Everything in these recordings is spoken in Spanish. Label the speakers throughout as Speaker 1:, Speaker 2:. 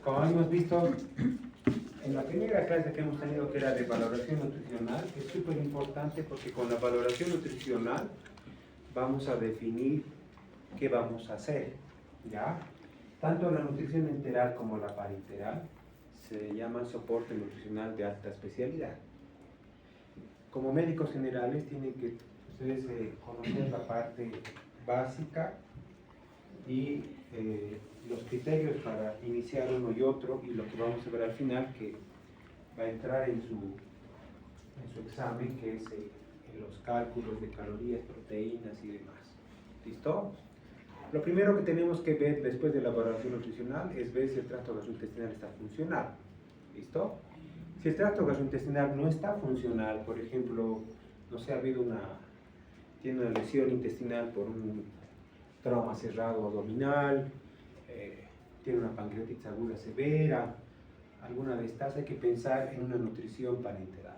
Speaker 1: Como hemos visto en la primera clase que hemos tenido, que era de valoración nutricional, es súper importante porque con la valoración nutricional vamos a definir qué vamos a hacer, ¿ya? Tanto la nutrición enteral como la parenteral se llaman soporte nutricional de alta especialidad. Como médicos generales tienen que ustedes conocer la parte básica y los criterios para iniciar uno y otro, y lo que vamos a ver al final que va a entrar en su examen, que es en los cálculos de calorías, proteínas y demás. ¿Listo? Lo primero que tenemos que ver después de la evaluación nutricional es ver si el tracto gastrointestinal está funcional. ¿Listo? Si el tracto gastrointestinal no está funcional, por ejemplo, no sé, tiene una lesión intestinal por un trauma cerrado abdominal, tiene una pancreatitis aguda severa, alguna de estas, hay que pensar en una nutrición parenteral.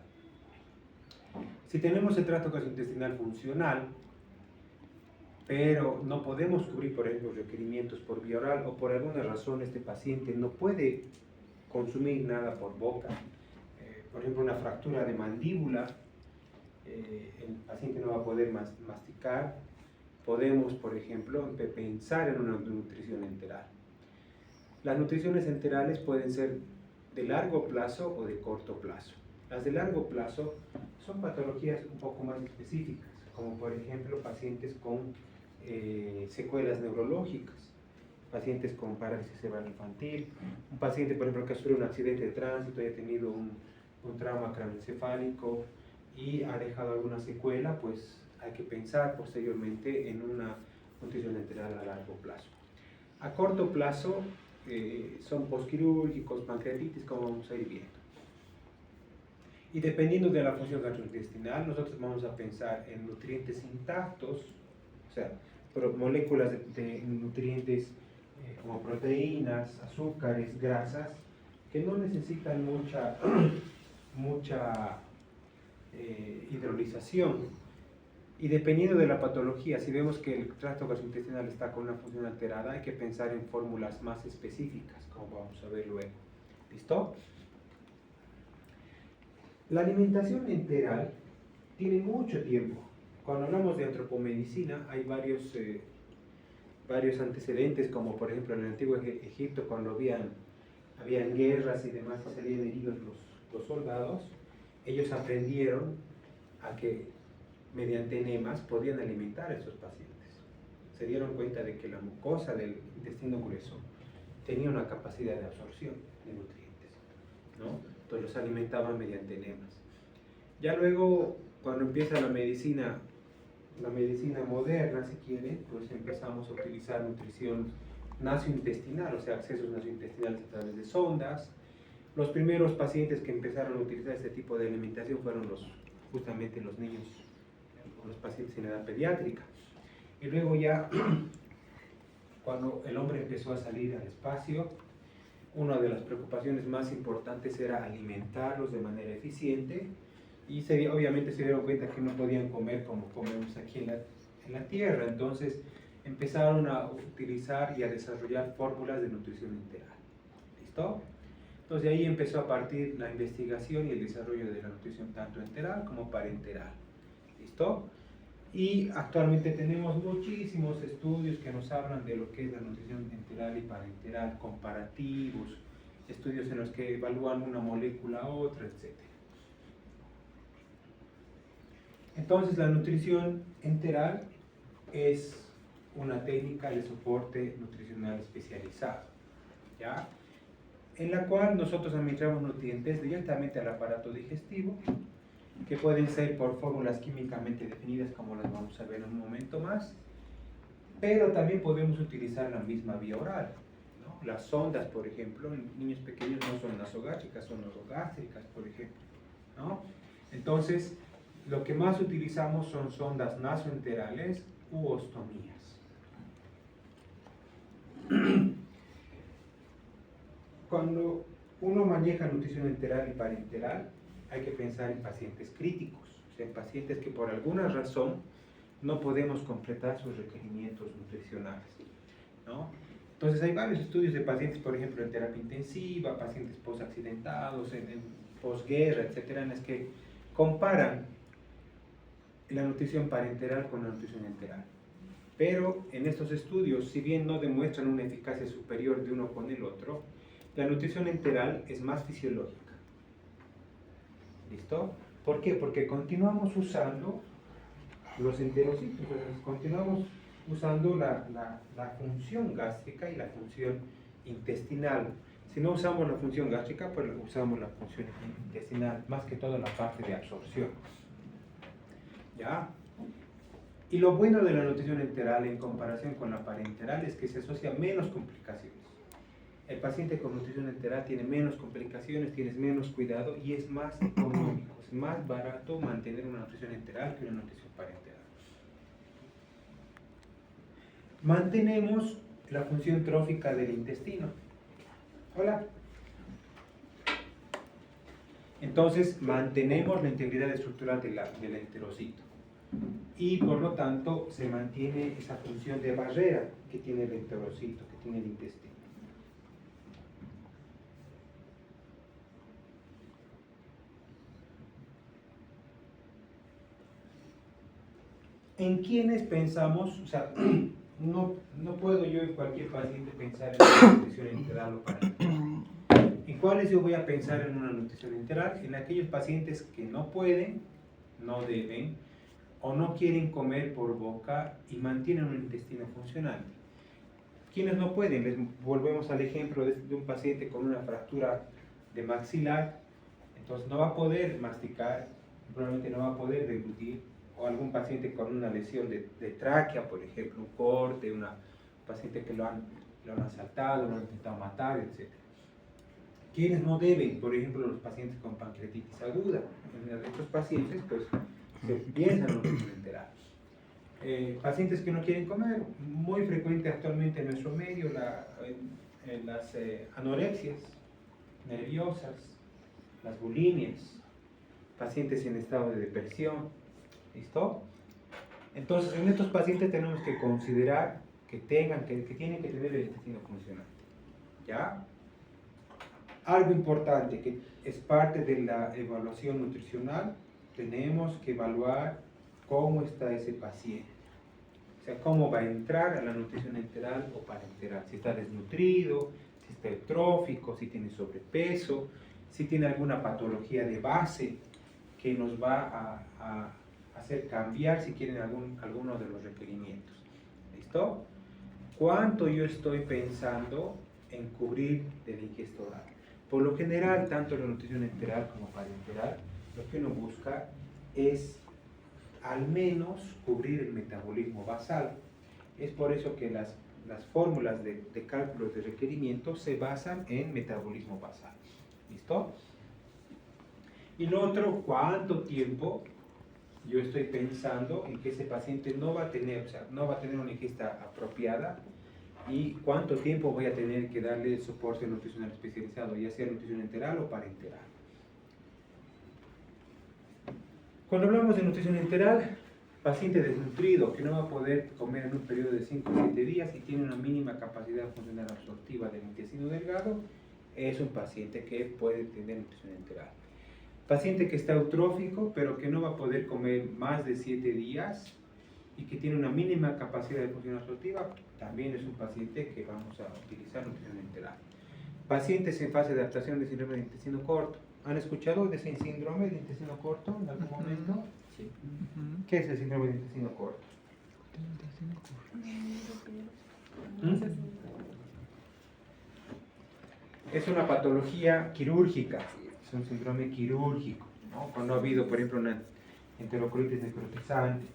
Speaker 1: Si tenemos el tracto gastrointestinal funcional, pero no podemos cubrir, por ejemplo, requerimientos por vía oral, o por alguna razón este paciente no puede consumir nada por boca, por ejemplo, una fractura de mandíbula, el paciente no va a poder masticar, podemos, por ejemplo, pensar en una nutrición enteral. Las nutriciones enterales pueden ser de largo plazo o de corto plazo. Las de largo plazo son patologías un poco más específicas, como por ejemplo pacientes con secuelas neurológicas, pacientes con parálisis cerebral infantil, un paciente, por ejemplo, que ha sufrido un accidente de tránsito y ha tenido un trauma craneoencefálico y ha dejado alguna secuela, pues hay que pensar posteriormente en una nutrición enteral a largo plazo. A corto plazo son posquirúrgicos, pancreatitis, como vamos a ir viendo. Y dependiendo de la función gastrointestinal, nosotros vamos a pensar en nutrientes intactos, o sea, moléculas de nutrientes como proteínas, azúcares, grasas, que no necesitan mucha hidrolización. Y dependiendo de la patología, si vemos que el tracto gastrointestinal está con una función alterada, hay que pensar en fórmulas más específicas, como vamos a ver luego. ¿Listo? La alimentación enteral tiene mucho tiempo. Cuando hablamos de antropomedicina, hay varios antecedentes, como por ejemplo en el antiguo Egipto, cuando habían guerras y demás y salían heridos los soldados, ellos aprendieron a que mediante enemas podían alimentar a esos pacientes. Se dieron cuenta de que la mucosa del intestino grueso tenía una capacidad de absorción de nutrientes, ¿no? Entonces los alimentaban mediante enemas. Ya luego, cuando empieza la medicina moderna, si quieren, pues empezamos a utilizar nutrición nasointestinal, o sea, accesos nasointestinales a través de sondas. Los primeros pacientes que empezaron a utilizar este tipo de alimentación fueron justamente los niños, los pacientes en edad pediátrica. Y luego ya, cuando el hombre empezó a salir al espacio, una de las preocupaciones más importantes era alimentarlos de manera eficiente, y obviamente se dieron cuenta que no podían comer como comemos aquí en la Tierra. Entonces empezaron a utilizar y a desarrollar fórmulas de nutrición enteral. ¿Listo? Entonces de ahí empezó a partir la investigación y el desarrollo de la nutrición tanto enteral como parenteral. ¿Listo? Y actualmente tenemos muchísimos estudios que nos hablan de lo que es la nutrición enteral y parenteral, comparativos, estudios en los que evalúan una molécula a otra, etc. Entonces la nutrición enteral es una técnica de soporte nutricional especializado, ¿ya? En la cual nosotros administramos nutrientes directamente al aparato digestivo, que pueden ser por fórmulas químicamente definidas, como las vamos a ver en un momento más, pero también podemos utilizar la misma vía oral, ¿no? Las sondas, por ejemplo, en niños pequeños no son nasogástricas, son orogástricas, por ejemplo, ¿no? Entonces, lo que más utilizamos son sondas nasoenterales u ostomías. Cuando uno maneja nutrición enteral y parenteral, hay que pensar en pacientes críticos, o sea, en pacientes que por alguna razón no podemos completar sus requerimientos nutricionales, ¿no? Entonces hay varios estudios de pacientes, por ejemplo, en terapia intensiva, pacientes post-accidentados, en posguerra, etcétera, en las que comparan la nutrición parenteral con la nutrición enteral. Pero en estos estudios, si bien no demuestran una eficacia superior de uno con el otro, la nutrición enteral es más fisiológica. ¿Listo? ¿Por qué? Porque continuamos usando los enterocitos, continuamos usando la función gástrica y la función intestinal. Si no usamos la función gástrica, pues usamos la función intestinal, más que todo la parte de absorción. ¿Ya? Y lo bueno de la nutrición enteral en comparación con la parenteral es que se asocia menos complicaciones. El paciente con nutrición enteral tiene menos complicaciones, tienes menos cuidado y es más económico, es más barato mantener una nutrición enteral que una nutrición parenteral. Mantenemos la función trófica del intestino. Hola. Entonces, mantenemos la integridad estructural del enterocito. Y por lo tanto, se mantiene esa función de barrera que tiene el enterocito, que tiene el intestino. ¿En quiénes pensamos? O sea, no puedo yo en cualquier paciente pensar en una nutrición enteral o parenteral. ¿En cuáles yo voy a pensar en una nutrición enteral? En aquellos pacientes que no pueden, no deben o no quieren comer por boca y mantienen un intestino funcionante. ¿Quiénes no pueden? Les volvemos al ejemplo de un paciente con una fractura de maxilar, entonces no va a poder masticar, probablemente no va a poder deglutir, o algún paciente con una lesión de tráquea, por ejemplo, un corte, un paciente que lo han asaltado, lo han intentado matar, etc. ¿Quiénes no deben? Por ejemplo, los pacientes con pancreatitis aguda. En estos pacientes, pues, se piensa en nutrición enteral. Pacientes que no quieren comer, muy frecuente actualmente en nuestro medio, las anorexias nerviosas, las bulimias, pacientes en estado de depresión. ¿Listo? Entonces, en estos pacientes tenemos que considerar que tienen que tener el intestino funcionante. ¿Ya? Algo importante que es parte de la evaluación nutricional, tenemos que evaluar cómo está ese paciente. O sea, cómo va a entrar a la nutrición enteral o parenteral. Si está desnutrido, si está eutrófico, si tiene sobrepeso, si tiene alguna patología de base que nos va a hacer cambiar si quieren alguno de los requerimientos. ¿Listo? ¿Cuánto yo estoy pensando en cubrir de la ingesta oral? Por lo general, tanto la nutrición enteral como parenteral, lo que uno busca es al menos cubrir el metabolismo basal. Es por eso que las fórmulas de cálculos de requerimiento se basan en metabolismo basal. ¿Listo? Y lo otro, ¿cuánto tiempo yo estoy pensando en que ese paciente no va a tener, no va a tener una ingesta apropiada y cuánto tiempo voy a tener que darle soporte nutricional especializado, ya sea nutrición enteral o parenteral? Cuando hablamos de nutrición enteral, paciente desnutrido que no va a poder comer en un periodo de 5 o 7 días y tiene una mínima capacidad funcional absortiva del intestino delgado, es un paciente que puede tener nutrición enteral. Paciente que está eutrófico, pero que no va a poder comer más de 7 días y que tiene una mínima capacidad de función absortiva, también es un paciente que vamos a utilizar nutrición enteral. Pacientes en fase de adaptación de síndrome de intestino corto. ¿Han escuchado de ese síndrome de intestino corto en algún momento? Sí. ¿Qué es el síndrome de intestino corto? Es una patología quirúrgica. Es un síndrome quirúrgico, ¿no? Cuando ha habido, por ejemplo, una enterocolitis necrotizante,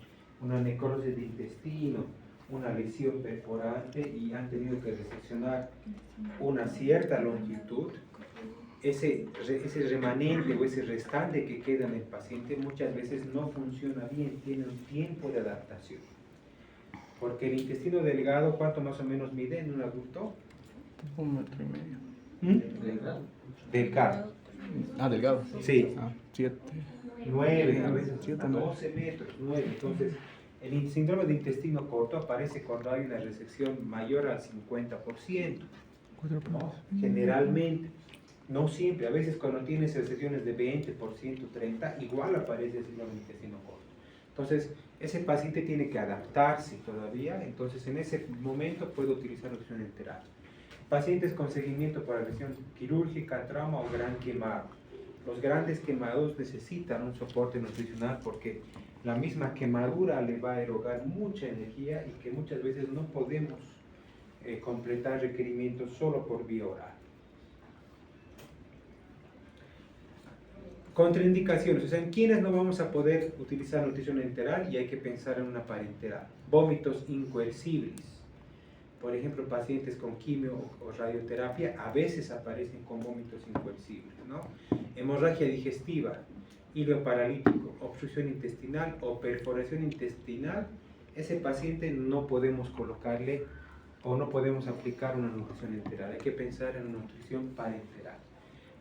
Speaker 1: una necrosis de intestino, una lesión perforante y han tenido que reseccionar una cierta longitud, ese remanente o ese restante que queda en el paciente muchas veces no funciona bien, tiene un tiempo de adaptación. Porque el intestino delgado, ¿cuánto más o menos mide en un adulto? 1,5 metros. Delgado.
Speaker 2: Delgado.
Speaker 1: Sí.
Speaker 2: 7.
Speaker 1: 9, a veces 7, 12 metros, 9. Entonces, El síndrome de intestino corto aparece cuando hay una resección mayor al 50%, ¿no? Generalmente, no siempre, a veces cuando tienes resecciones de 20%, 30%, igual aparece el síndrome de intestino corto. Entonces, ese paciente tiene que adaptarse todavía, entonces en ese momento puede utilizar nutrición enteral. Pacientes con seguimiento para lesión quirúrgica, trauma o gran quemado. Los grandes quemados necesitan un soporte nutricional porque la misma quemadura le va a erogar mucha energía y que muchas veces no podemos completar requerimientos solo por vía oral. Contraindicaciones, o sea, en quienes no vamos a poder utilizar nutrición enteral y hay que pensar en una parenteral. Vómitos incoercibles. Por ejemplo, pacientes con quimio o radioterapia a veces aparecen con vómitos incoercibles, ¿no? Hemorragia digestiva, hilo paralítico, obstrucción intestinal o perforación intestinal. Ese paciente no podemos colocarle o no podemos aplicar una nutrición enteral. Hay que pensar en una nutrición parenteral.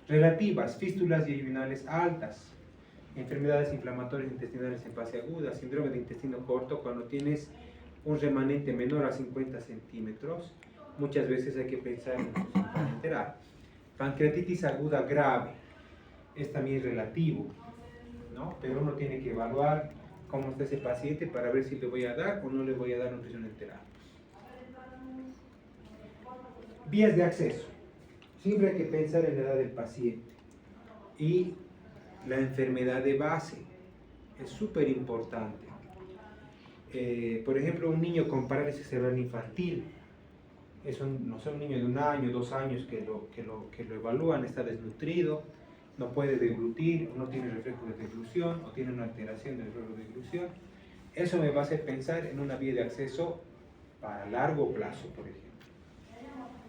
Speaker 1: Relativas, fístulas yeyunales altas, enfermedades inflamatorias intestinales en fase aguda, síndrome de intestino corto, cuando tienes un remanente menor a 50 centímetros, muchas veces hay que pensar en nutrición parenteral. Pancreatitis aguda grave, es también relativo, ¿no? Pero uno tiene que evaluar cómo está ese paciente para ver si le voy a dar o no le voy a dar nutrición enteral. Vías de acceso. Siempre hay que pensar en la edad del paciente y la enfermedad de base es súper importante. Por ejemplo, un niño con parálisis cerebral infantil, es un niño de 1 año, 2 años que lo evalúan, está desnutrido, no puede deglutir, o no tiene reflejo de deglución, o tiene una alteración del reflejo de deglución. Eso me va a hacer pensar en una vía de acceso para largo plazo, por ejemplo.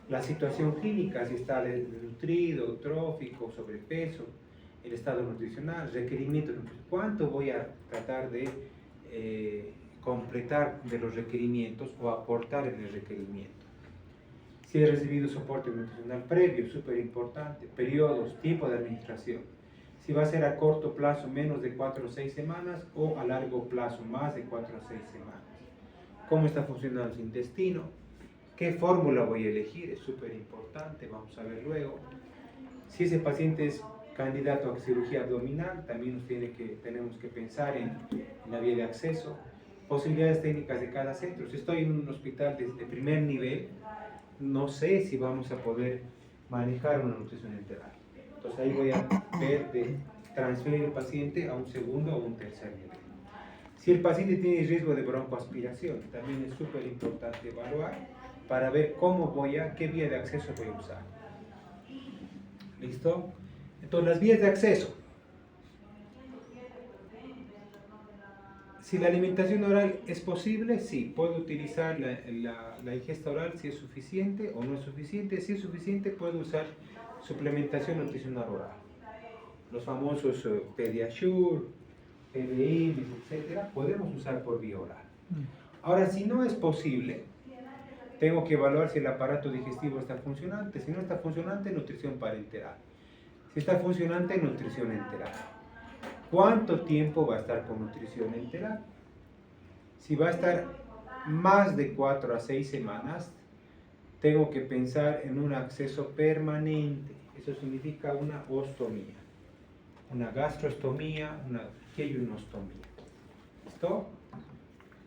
Speaker 1: La situación clínica, si está desnutrido, trófico, sobrepeso, el estado nutricional, requerimientos, cuánto voy a tratar de completar de los requerimientos o aportar en el requerimiento. Si he recibido soporte nutricional previo, súper importante, periodos, tiempo de administración. Si va a ser a corto plazo menos de 4 o 6 semanas o a largo plazo más de 4 o 6 semanas. ¿Cómo está funcionando su intestino? ¿Qué fórmula voy a elegir? Es súper importante, vamos a ver luego. Si ese paciente es candidato a cirugía abdominal, también tenemos que pensar en la vía de acceso. Posibilidades técnicas de cada centro. Si estoy en un hospital de primer nivel, no sé si vamos a poder manejar una nutrición enteral. Entonces ahí voy a ver de transferir el paciente a un segundo o un tercer nivel. Si el paciente tiene riesgo de broncoaspiración, también es súper importante evaluar para ver qué vía de acceso voy a usar. ¿Listo? Entonces las vías de acceso. Si la alimentación oral es posible, sí, puedo utilizar la ingesta oral si es suficiente o no es suficiente. Si es suficiente, puedo usar suplementación nutricional oral. Los famosos Pediasure, PBI, etc., podemos usar por vía oral. Ahora, si no es posible, tengo que evaluar si el aparato digestivo está funcionante. Si no está funcionante, nutrición parenteral. Si está funcionante, nutrición enteral. ¿Cuánto tiempo va a estar con nutrición enteral? Si va a estar más de 4 a 6 semanas, tengo que pensar en un acceso permanente. Eso significa una ostomía, una gastrostomía, una yeyunostomía. ¿Listo?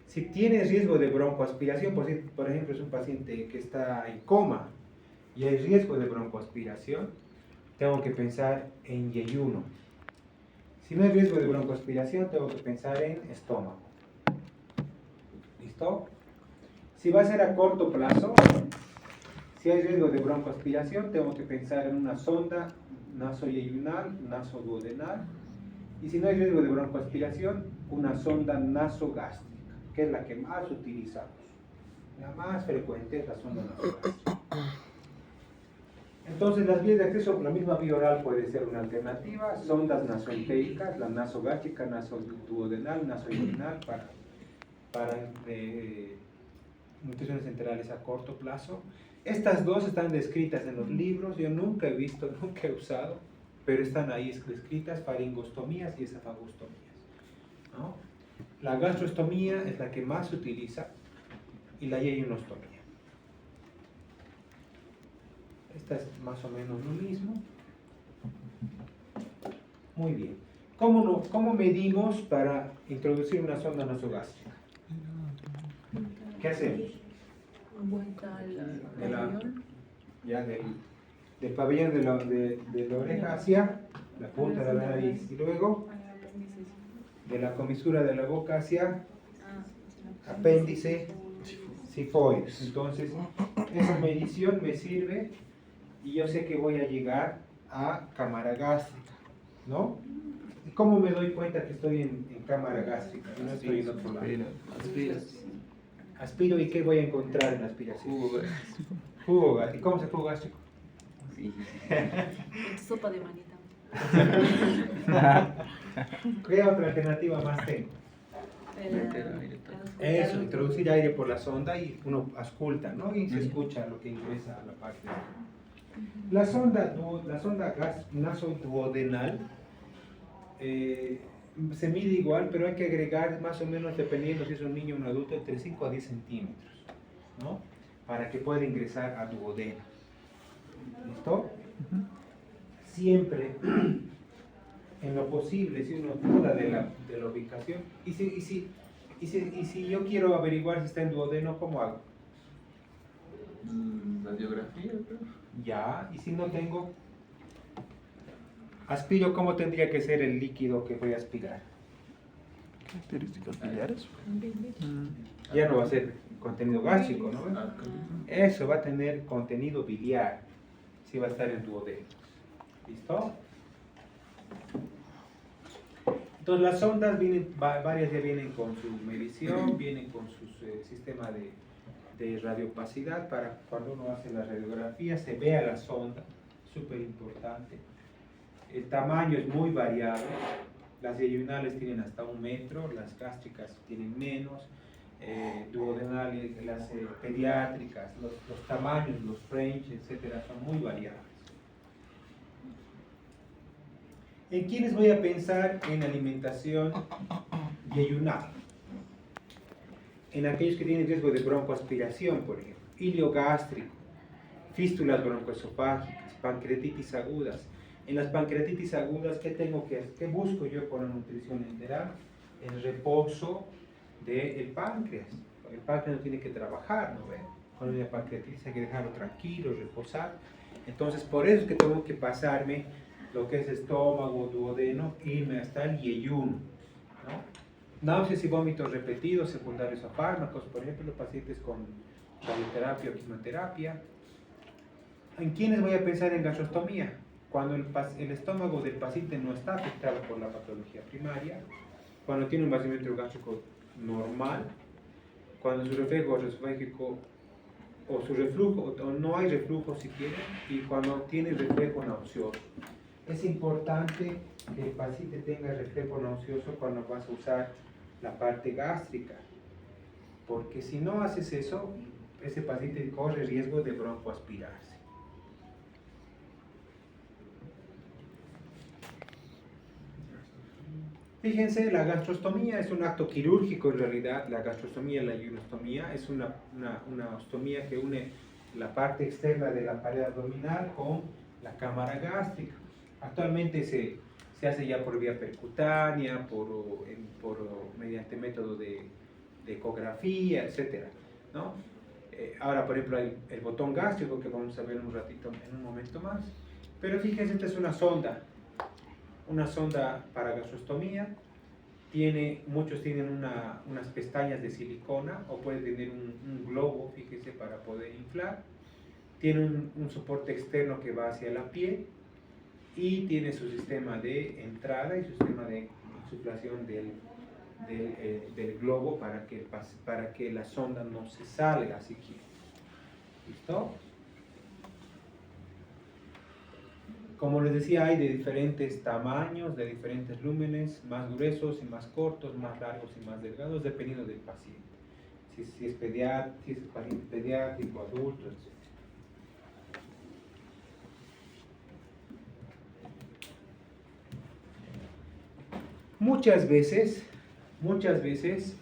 Speaker 1: Si tiene riesgo de broncoaspiración, por ejemplo, es un paciente que está en coma y hay riesgo de broncoaspiración, tengo que pensar en yeyuno. Si no hay riesgo de broncoaspiración, tengo que pensar en estómago. ¿Listo? Si va a ser a corto plazo, si hay riesgo de broncoaspiración, tengo que pensar en una sonda nasoyeyunal, nasoduodenal. Y si no hay riesgo de broncoaspiración, una sonda nasogástrica, que es la que más utilizamos. La más frecuente es la sonda nasogástrica. Entonces, las vías de acceso, la misma vía oral puede ser una alternativa, sondas nasoentéricas, la nasogástrica, nasoduodenal, nasoyeyunal para nutriciones enterales a corto plazo. Estas dos están descritas en los libros, yo nunca he visto, nunca he usado, pero están ahí escritas: faringostomías y esofagostomías, ¿no? La gastrostomía es la que más se utiliza y la yeyunostomía. Esta es más o menos lo mismo. Muy bien. ¿Cómo medimos para introducir una sonda nasogástrica? ¿Qué hacemos?
Speaker 2: Vuelta al
Speaker 1: De la-
Speaker 2: pabellón.
Speaker 1: Ya del pabellón de la oreja hacia la punta de la nariz y luego de la comisura de la boca hacia apéndice sifoides. Entonces, esa medición me sirve y yo sé que voy a llegar a cámara gástrica, ¿no? ¿Y cómo me doy cuenta que estoy en cámara gástrica y no estoy en otro lado? Aspiro y ¿qué voy a encontrar en la aspiración? Jugo gástrico. ¿Y cómo se jugo gástrico?
Speaker 2: Sopa de manita.
Speaker 1: ¿Qué otra alternativa más tengo? Eso, introducir aire por la sonda y uno ausculta, ¿no? Y se escucha lo que ingresa a la parte. La sonda nasoduodenal se mide igual, pero hay que agregar más o menos, dependiendo si es un niño o un adulto, entre 5 a 10 centímetros, ¿no? Para que pueda ingresar a duodeno. ¿Listo? Siempre, en lo posible, si uno duda de la ubicación, y si yo quiero averiguar si está en duodeno, ¿cómo hago?
Speaker 3: Radiografía, creo.
Speaker 1: Ya, y si no tengo, aspiro, ¿cómo tendría que ser el líquido que voy a aspirar?
Speaker 4: Características biliares.
Speaker 1: Ya no va a ser contenido gástrico, ¿no? Eso va a tener contenido biliar, si va a estar en duodeno. ¿Listo? Entonces las sondas varias ya vienen con su medición, vienen con su sistema de radiopacidad para cuando uno hace la radiografía se vea la sonda, súper importante. El tamaño es muy variable, las yeyunales tienen hasta 1 metro, las gástricas tienen menos, duodenales, las pediátricas, los tamaños, los ranges, etcétera, son muy variables. ¿En quiénes voy a pensar en alimentación yeyunal? En aquellos que tienen riesgo de broncoaspiración, por ejemplo, ilio gástrico, fístulas broncoesofágicas, pancreatitis agudas. En las pancreatitis agudas, ¿qué busco yo con la nutrición enteral? El reposo del páncreas. El páncreas no tiene que trabajar, ¿no ve? Con la pancreatitis hay que dejarlo tranquilo, reposar. Entonces, por eso es que tengo que pasarme lo que es estómago, duodeno, irme hasta el yeyuno, ¿no? Náuseas y vómitos repetidos secundarios a fármacos, por ejemplo, pacientes con radioterapia o quimioterapia. ¿En quiénes voy a pensar en gastrostomía? Cuando el estómago del paciente no está afectado por la patología primaria, cuando tiene un vaciamiento gástrico normal, cuando su reflejo esofágico o su reflujo, o no hay reflujo si quiere, y cuando tiene reflejo nauseoso. Es importante que el paciente tenga reflejo nauseoso cuando vas a usar la parte gástrica, porque si no haces eso, ese paciente corre riesgo de broncoaspirarse. Fíjense, la gastrostomía es un acto quirúrgico en realidad. La gastrostomía, la yeyunostomía, es una ostomía que une la parte externa de la pared abdominal con la cámara gástrica. Actualmente se hace ya por vía percutánea, mediante método de ecografía, etc., ¿no? Ahora, por ejemplo, hay el botón gástrico que vamos a ver un ratito, en un momento más. Pero fíjense, esta es una sonda para gastrostomía. Muchos tienen unas pestañas de silicona o pueden tener un globo, fíjense, para poder inflar. Tiene un soporte externo que va hacia la piel y tiene su sistema de entrada y su sistema de insuflación del globo para que la sonda no se salga siquiera. ¿Listo? Como les decía, hay de diferentes tamaños, de diferentes lúmenes, más gruesos y más cortos, más largos y más delgados, dependiendo del paciente. Si es paciente pediátrico, adulto, etc. Muchas veces muchas veces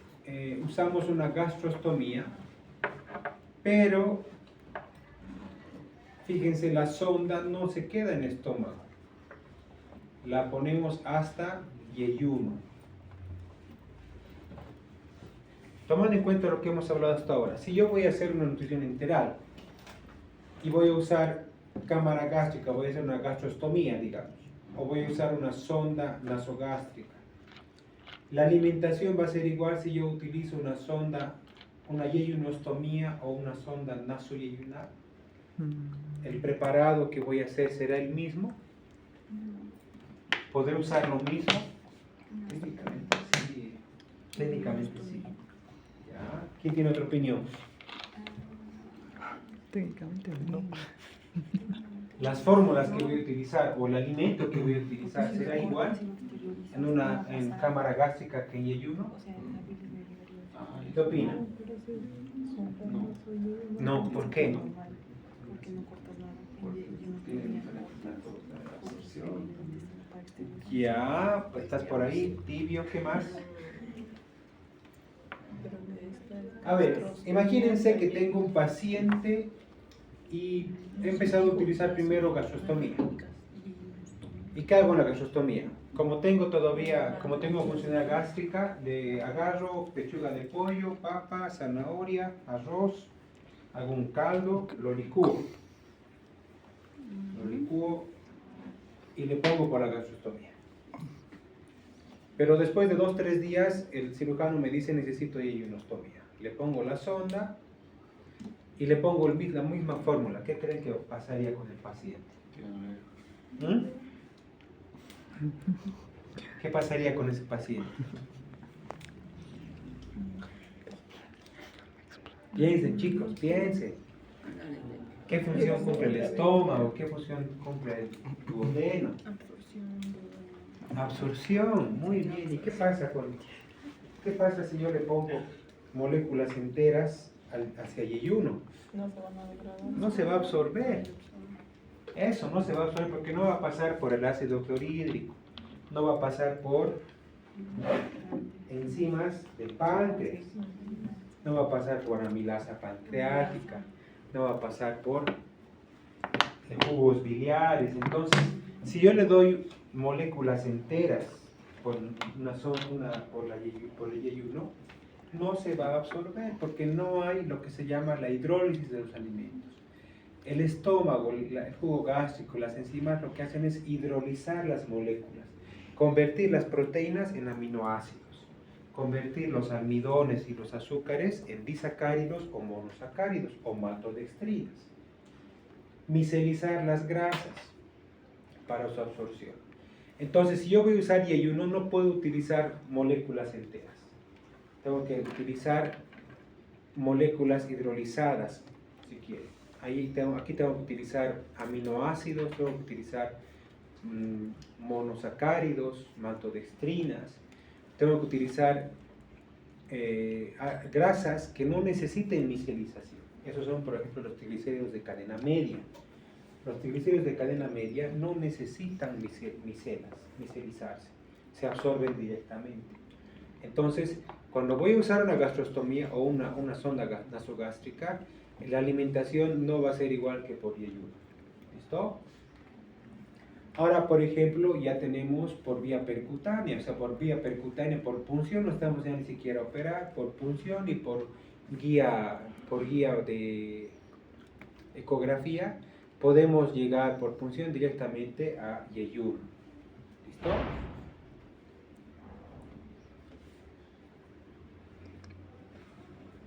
Speaker 1: usamos una gastrostomía, pero fíjense, la sonda no se queda en el estómago, la ponemos hasta yeyuno. Tomando en cuenta lo que hemos hablado hasta ahora, si yo voy a hacer una nutrición enteral y voy a usar cámara gástrica, voy a hacer una gastrostomía, digamos, o voy a usar una sonda nasogástrica, la alimentación va a ser igual si yo utilizo una sonda, una yeyunostomía o una sonda nasoyeyunal. El preparado que voy a hacer será el mismo. ¿Podré usar lo mismo? Técnicamente sí. Técnicamente sí. ¿Ya? ¿Quién tiene otra opinión?
Speaker 4: Técnicamente no.
Speaker 1: Las fórmulas que voy a utilizar o el alimento que voy a utilizar será igual en cámara gástrica que en yeyuno. ¿Qué opinan? No, ¿por qué? Ya, pues estás por ahí, tibio, ¿qué más? A ver, imagínense que tengo un paciente y he empezado a utilizar primero gastrostomía. ¿Y qué hago en la gastrostomía? Como tengo funcionalidad gástrica, le agarro pechuga de pollo, papa, zanahoria, arroz, hago un caldo, lo licúo y le pongo por la gastrostomía. Pero después de 2-3 días, el cirujano me dice necesito yeyunostomía. Le pongo la sonda y le pongo la misma fórmula. ¿Qué creen que pasaría con el paciente? ¿Qué pasaría con ese paciente? Piensen, chicos, piensen. ¿Qué función cumple el estómago? ¿Qué función cumple el duodeno? Absorción, muy bien. ¿Y qué pasa si yo le pongo moléculas enteras hacia yeyuno? No se va a absorber. Eso no se va a absorber porque no va a pasar por el ácido clorhídrico, no va a pasar por enzimas del páncreas, no va a pasar por amilasa pancreática, no va a pasar por jugos biliares. Entonces, si yo le doy moléculas enteras por el yeyuno, no se va a absorber porque no hay lo que se llama la hidrólisis de los alimentos. El estómago, el jugo gástrico, las enzimas lo que hacen es hidrolizar las moléculas, convertir las proteínas en aminoácidos, convertir los almidones y los azúcares en disacáridos o monosacáridos o maltodextrinas, micelizar las grasas para su absorción. Entonces, si yo voy a usar yeyuno, no puedo utilizar moléculas enteras. Tengo que utilizar moléculas hidrolizadas, si quieren. Aquí tengo que utilizar aminoácidos, tengo que utilizar monosacáridos, maltodextrinas, tengo que utilizar grasas que no necesiten micelización. Esos son, por ejemplo, los triglicéridos de cadena media. Los triglicéridos de cadena media no necesitan micelizarse, se absorben directamente. Entonces, cuando voy a usar una gastrostomía o una sonda nasogástrica, la alimentación no va a ser igual que por yeyuno. ¿Listo? Ahora, por ejemplo, ya tenemos por vía percutánea, o sea, por vía percutánea, por punción, no estamos ya ni siquiera a operar, por punción y por guía de ecografía, podemos llegar por punción directamente a yeyuno. ¿Listo?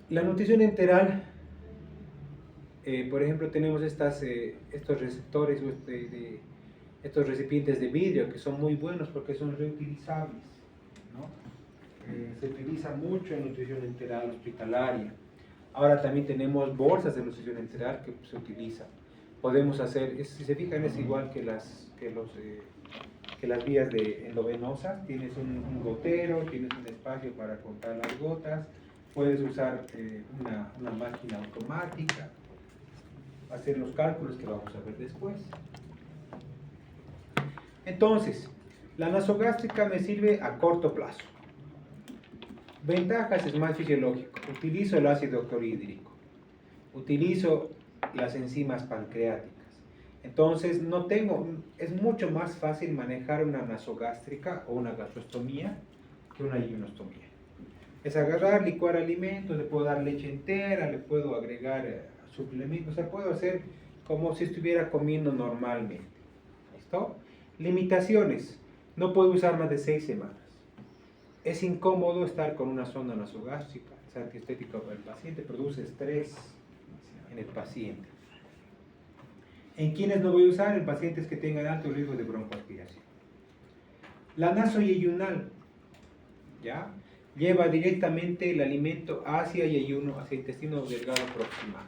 Speaker 1: La nutrición enteral, por ejemplo, tenemos estos receptores, estos recipientes de vidrio que son muy buenos porque son reutilizables, ¿no? Se utiliza mucho en nutrición enteral hospitalaria. Ahora también tenemos bolsas de nutrición enteral que se utilizan. Podemos hacer, si se fijan, es igual que las vías endovenosas. Tienes un gotero, tienes un espacio para contar las gotas, puedes usar una máquina automática, hacer los cálculos que vamos a ver después. Entonces, la nasogástrica me sirve a corto plazo. Ventajas es más fisiológico. Utilizo el ácido clorhídrico. Utilizo las enzimas pancreáticas. Entonces, es mucho más fácil manejar una nasogástrica o una gastrostomía que una yeyunostomía. Es agarrar, licuar alimentos, le puedo dar leche entera, le puedo agregar suplementos, o sea, puedo hacer como si estuviera comiendo normalmente. ¿Listo? Limitaciones. No puedo usar más de 6 semanas. Es incómodo estar con una sonda nasogástrica, es antiestético para el paciente, produce estrés en el paciente. ¿En quiénes no voy a usar? En pacientes que tengan alto riesgo de broncoaspiración. La nasoyeyunal, ¿ya? Lleva directamente el alimento hacia yeyuno, hacia el intestino delgado proximal.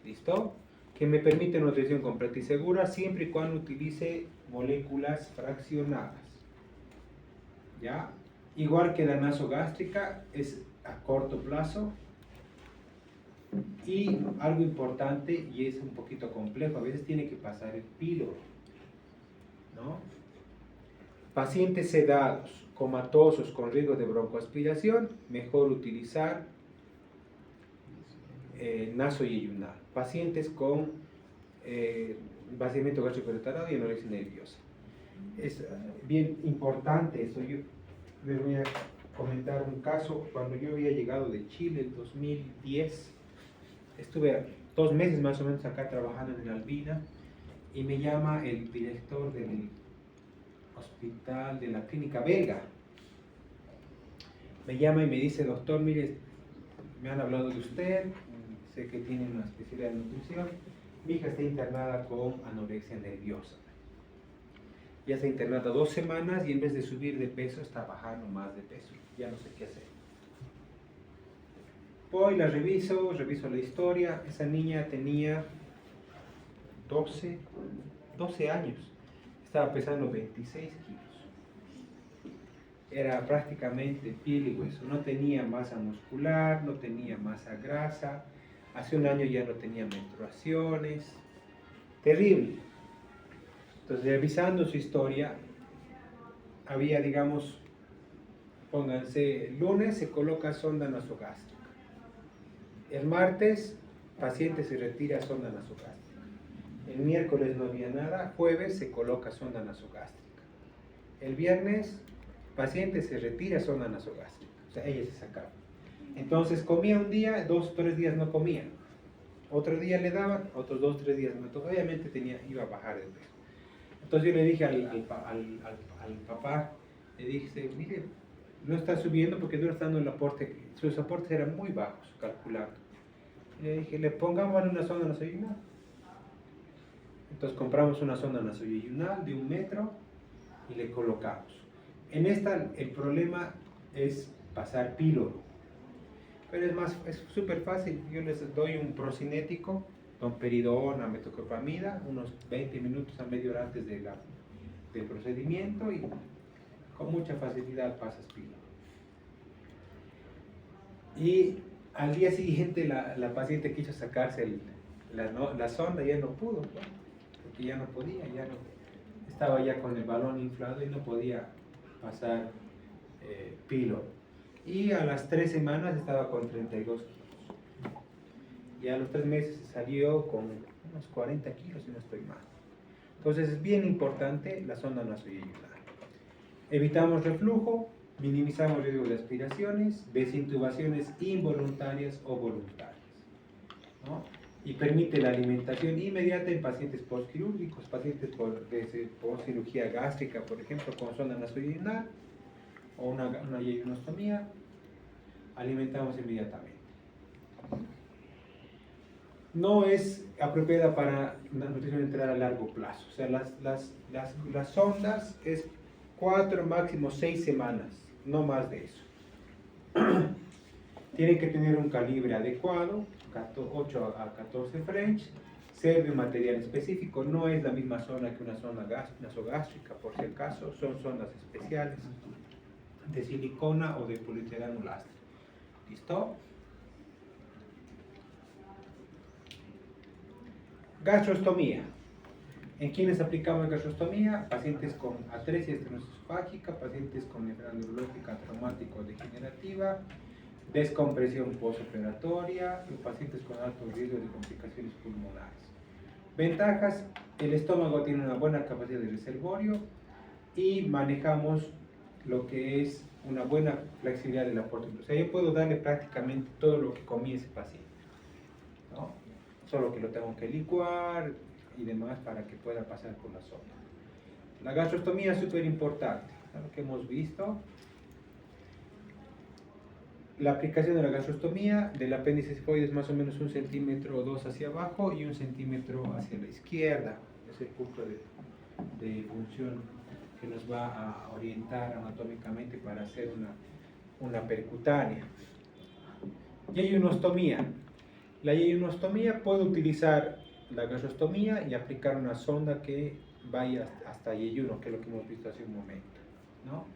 Speaker 1: ¿Listo? Que me permite nutrición completa y segura siempre y cuando utilice moléculas fraccionadas. ¿Ya? Igual que la nasogástrica, es a corto plazo. Y algo importante, y es un poquito complejo, a veces tiene que pasar el píloro, ¿no? Pacientes sedados, comatosos, con riesgo de broncoaspiración, mejor utilizar nasoyeyunal. Pacientes con vaciamiento gástrico retardado y anorexia nerviosa. Es bien importante eso. Yo les voy a comentar un caso. Cuando yo había llegado de Chile en 2010, estuve 2 meses más o menos acá trabajando en Albina y me llama el director del hospital de la clínica belga. Me llama y me dice: doctor, mire, me han hablado de usted, sé que tiene una especialidad de nutrición, mi hija está internada con anorexia nerviosa. Ya está internada 2 semanas y en vez de subir de peso está bajando más de peso, ya no sé qué hacer. Voy, la reviso la historia. Esa niña tenía 12 años, estaba pesando 26 kilos. Era prácticamente piel y hueso, no tenía masa muscular, no tenía masa grasa, hace 1 año ya no tenía menstruaciones, terrible. Entonces, revisando su historia, había, digamos, pónganse, el lunes se coloca sonda nasogástrica. El martes, paciente se retira sonda nasogástrica. El miércoles no había nada, jueves se coloca sonda nasogástrica. El viernes, paciente se retira sonda nasogástrica. O sea, ella se sacaba. Entonces comía un día, 2 o 3 días no comía. Otro día le daban, otros 2 o 3 días no. Entonces, obviamente iba a bajar de peso. Entonces yo le dije al papá, le dije: mire, no está subiendo porque no está dando el aporte, sus aportes eran muy bajos, calculando. Y le dije: le pongamos una sonda nasoyunal. Entonces compramos una sonda nasoyunal de 1 metro y le colocamos. En esta el problema es pasar píloro, pero es súper fácil. Yo les doy un procinético, domperidona, metoclopramida, unos 20 minutos a media hora antes del procedimiento y con mucha facilidad pasas píloro. Y al día siguiente la paciente quiso sacarse la sonda y ya no pudo, ¿no? Porque ya no podía, estaba ya con el balón inflado y no podía pasar píloro. Y a las 3 semanas estaba con 32 kilos. Y a los 3 meses salió con unos 40 kilos, si no estoy mal. Entonces es bien importante la sonda nasoyeyunal. Evitamos reflujo, minimizamos riesgo de aspiraciones, desintubaciones involuntarias o voluntarias, ¿no? Y permite la alimentación inmediata en pacientes postquirúrgicos, pacientes por cirugía gástrica, por ejemplo, con sonda nasoyeyunal o una yeyunostomía, alimentamos inmediatamente. No es apropiada para una nutrición enteral a largo plazo. O sea, las sondas es 4, máximo 6 semanas, no más de eso. Tienen que tener un calibre adecuado, 8 a 14 French, ser de un material específico. No es la misma sonda que una sonda nasogástrica, por si acaso, son sondas especiales de silicona o de polietileno lastre. ¿Listo? Gastrostomía. ¿En quiénes aplicamos gastrostomía? Pacientes con atresia estenoesofágica, pacientes con enfermedad neurológica traumática o degenerativa, descompresión postoperatoria y pacientes con alto riesgo de complicaciones pulmonares. Ventajas: el estómago tiene una buena capacidad de reservorio y manejamos lo que es una buena flexibilidad del aporte. O sea, yo puedo darle prácticamente todo lo que comí ese paciente, ¿no? Solo que lo tengo que licuar y demás para que pueda pasar por la sonda. La gastrostomía es súper importante, lo que hemos visto. La aplicación de la gastrostomía del apéndice cifoide es más o menos 1 centímetro o 2 hacia abajo y 1 centímetro hacia la izquierda. Es el punto de función que nos va a orientar anatómicamente para hacer una percutánea. Yeyunostomía. La yeyunostomía puede utilizar la gastrostomía y aplicar una sonda que vaya hasta yeyuno, que es lo que hemos visto hace un momento, ¿no?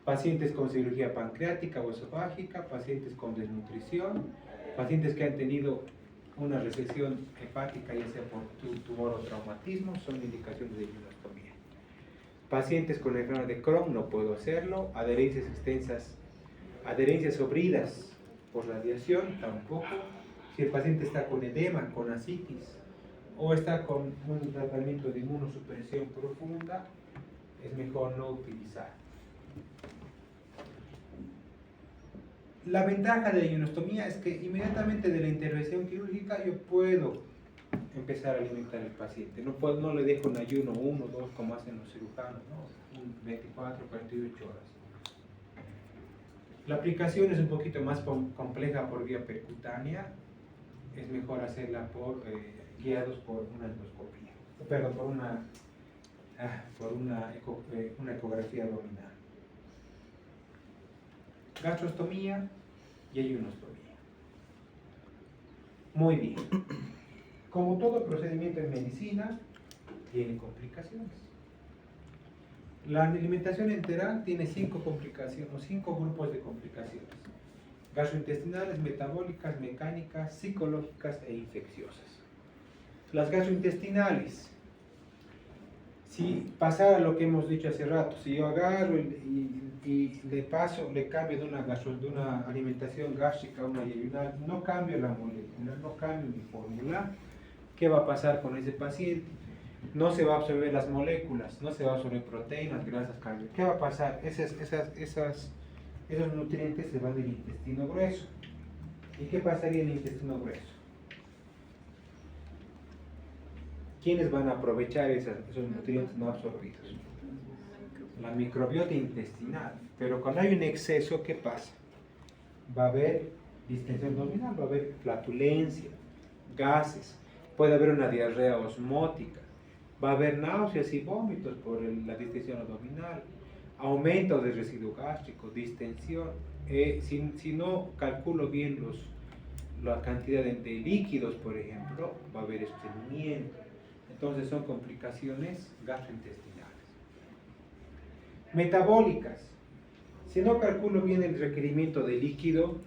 Speaker 1: Pacientes con cirugía pancreática o esofágica, pacientes con desnutrición, pacientes que han tenido una recesión hepática, ya sea por tumor o traumatismo, son indicaciones de yeyunostomía. Pacientes con enfermedad de Crohn, no puedo hacerlo. Adherencias extensas, adherencias sobridas por radiación, tampoco. Si el paciente está con edema, con ascitis, o está con un tratamiento de inmunosupresión profunda, es mejor no utilizar. La ventaja de la yeyunostomía es que inmediatamente de la intervención quirúrgica yo puedo empezar a alimentar al paciente. No le dejo en ayuno 1 o 2 como hacen los cirujanos, ¿no? 24, 48 horas. La aplicación es un poquito más compleja por vía percutánea. Es mejor hacerla guiados por una endoscopía, perdón, por una ecografía abdominal. Gastrostomía y yeyunostomía. Muy bien. Como todo procedimiento en medicina, tiene complicaciones. La alimentación enteral tiene 5 complicaciones, o 5 grupos de complicaciones: gastrointestinales, metabólicas, mecánicas, psicológicas e infecciosas. Las gastrointestinales, si pasara lo que hemos dicho hace rato, si yo agarro y le cambio de una alimentación gástrica a una yeyunal, no cambio la molécula, no cambio mi fórmula, ¿qué va a pasar con ese paciente? No se va a absorber las moléculas, no se va a absorber proteínas, grasas, carbohidratos. ¿Qué va a pasar? Esos nutrientes se van del intestino grueso. ¿Y qué pasaría en el intestino grueso? ¿Quiénes van a aprovechar esos nutrientes no absorbidos? La microbiota intestinal. Pero cuando hay un exceso, ¿qué pasa? Va a haber distensión abdominal, va a haber flatulencia, gases, puede haber una diarrea osmótica, va a haber náuseas y vómitos por la distensión abdominal, aumento del residuo gástrico, distensión. Si no calculo bien la cantidad de líquidos, por ejemplo, va a haber estreñimiento. Entonces son complicaciones gastrointestinales. Metabólicas. Si no calculo bien el requerimiento de líquido,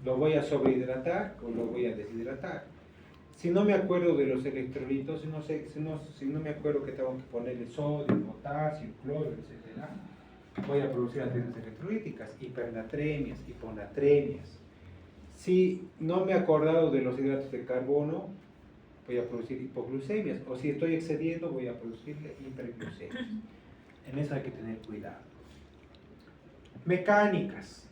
Speaker 1: lo voy a sobrehidratar o lo voy a deshidratar. Si no me acuerdo de los electrolitos, si no me acuerdo que tengo que ponerle sodio, potasio, cloro, etc., voy a producir alteraciones electrolíticas, hipernatremias, hiponatremias. Si no me he acordado de los hidratos de carbono, voy a producir hipoglucemias, o si estoy excediendo, voy a producirle hiperglucemias. En eso hay que tener cuidado. Mecánicas.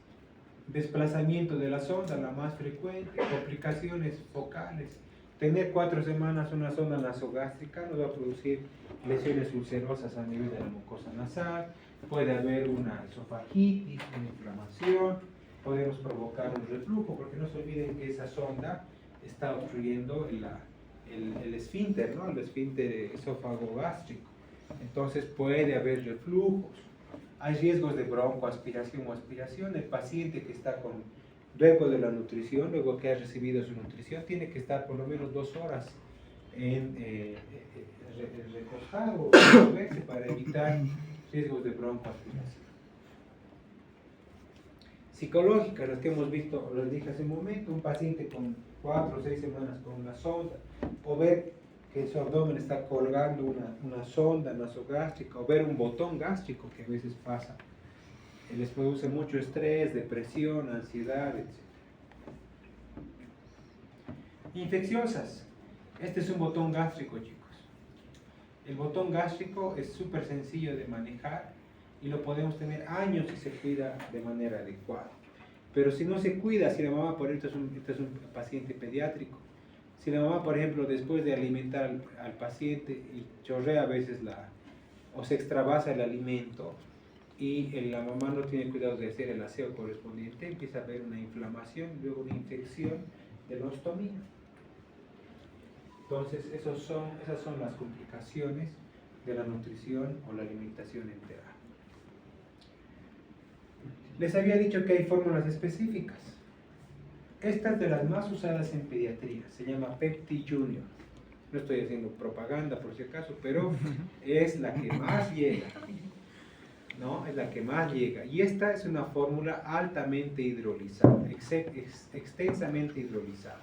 Speaker 1: Desplazamiento de la sonda, la más frecuente, complicaciones focales. Tener 4 semanas una sonda nasogástrica nos va a producir lesiones ulcerosas a nivel de la mucosa nasal, puede haber una esofagitis, una inflamación, podemos provocar un reflujo, porque no se olviden que esa sonda está obstruyendo el esfínter, ¿no? El esfínter esófago-gástrico. Entonces puede haber reflujos. Hay riesgos de broncoaspiración o aspiración. El paciente que está luego de la nutrición, luego que ha recibido su nutrición, tiene que estar por lo menos 2 horas recostado o moverse para evitar riesgos de broncoaspiración. Psicológicas, las que hemos visto, les dije hace un momento, un paciente con 4 o 6 semanas con una sonda, o ver que en su abdomen está colgando una sonda nasogástrica, o ver un botón gástrico que a veces pasa. Les produce mucho estrés, depresión, ansiedad, etc. Infecciosas. Este es un botón gástrico, chicos. El botón gástrico es súper sencillo de manejar y lo podemos tener años si se cuida de manera adecuada. Pero si no se cuida, si la mamá, por ejemplo, este es un paciente pediátrico, si la mamá, por ejemplo, después de alimentar al paciente y chorrea a veces o se extravasa el alimento y la mamá no tiene cuidado de hacer el aseo correspondiente, empieza a haber una inflamación, luego una infección de la ostomía. Entonces, esas son las complicaciones de la nutrición o la alimentación enteral. Les había dicho que hay fórmulas específicas. Esta es de las más usadas en pediatría, se llama Pepti Junior. No estoy haciendo propaganda por si acaso, pero es la que más llega. ¿No? Es la que más llega. Y esta es una fórmula altamente hidrolizada, extensamente hidrolizada.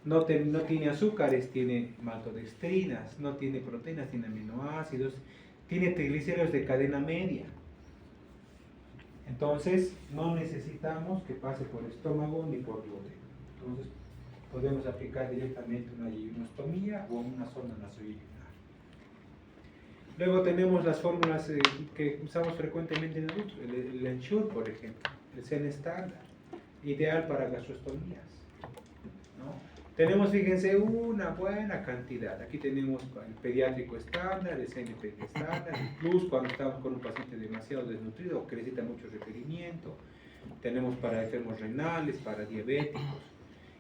Speaker 1: No tiene azúcares, tiene maltodextrinas, no tiene proteínas, tiene aminoácidos, tiene triglicéridos de cadena media. Entonces, no necesitamos que pase por estómago ni por duodeno. Entonces, podemos aplicar directamente una yeyunostomía o una sonda nasoyeyunal. Luego tenemos las fórmulas que usamos frecuentemente en adultos, el Ensure, por ejemplo, el Zen estándar, ideal para gastrostomías, ¿no? Tenemos, fíjense, una buena cantidad. Aquí tenemos el pediátrico estándar, el CNP estándar, el Plus cuando estamos con un paciente demasiado desnutrido o que necesita mucho requerimiento. Tenemos para enfermos renales, para diabéticos.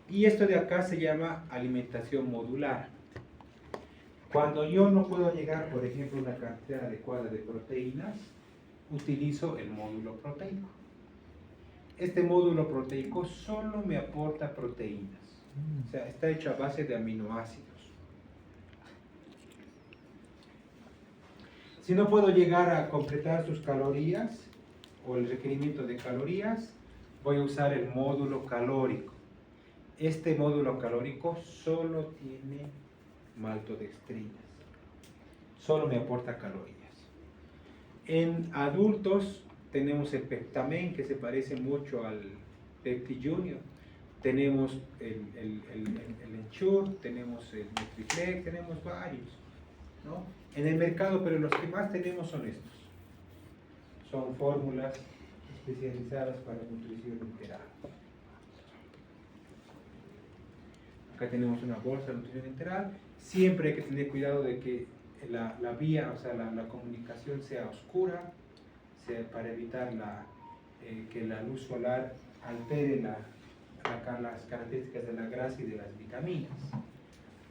Speaker 1: Y esto de acá se llama alimentación modular. Cuando yo no puedo llegar, por ejemplo, a una cantidad adecuada de proteínas, utilizo el módulo proteico. Este módulo proteico solo me aporta proteínas. O sea, está hecho a base de aminoácidos. Si no puedo llegar a completar sus calorías o el requerimiento de calorías, voy a usar el módulo calórico. Este módulo calórico solo tiene maltodextrinas. Solo me aporta calorías. En adultos tenemos el Peptamen, que se parece mucho al Pepti Junior. Tenemos el Ensure, tenemos el Nutriflex, tenemos varios, ¿no? En el mercado, pero los que más tenemos son estos. Son fórmulas especializadas para nutrición enteral. Acá tenemos una bolsa de nutrición enteral. Siempre hay que tener cuidado de que la vía, o sea, la comunicación sea oscura, para evitar que la luz solar altere las características de la grasa y de las vitaminas.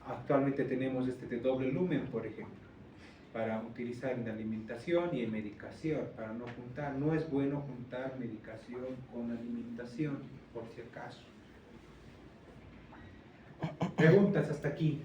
Speaker 1: Actualmente tenemos este de doble lumen, por ejemplo, para utilizar en alimentación y en medicación, para no juntar. No es bueno juntar medicación con alimentación, por si acaso. Preguntas hasta aquí.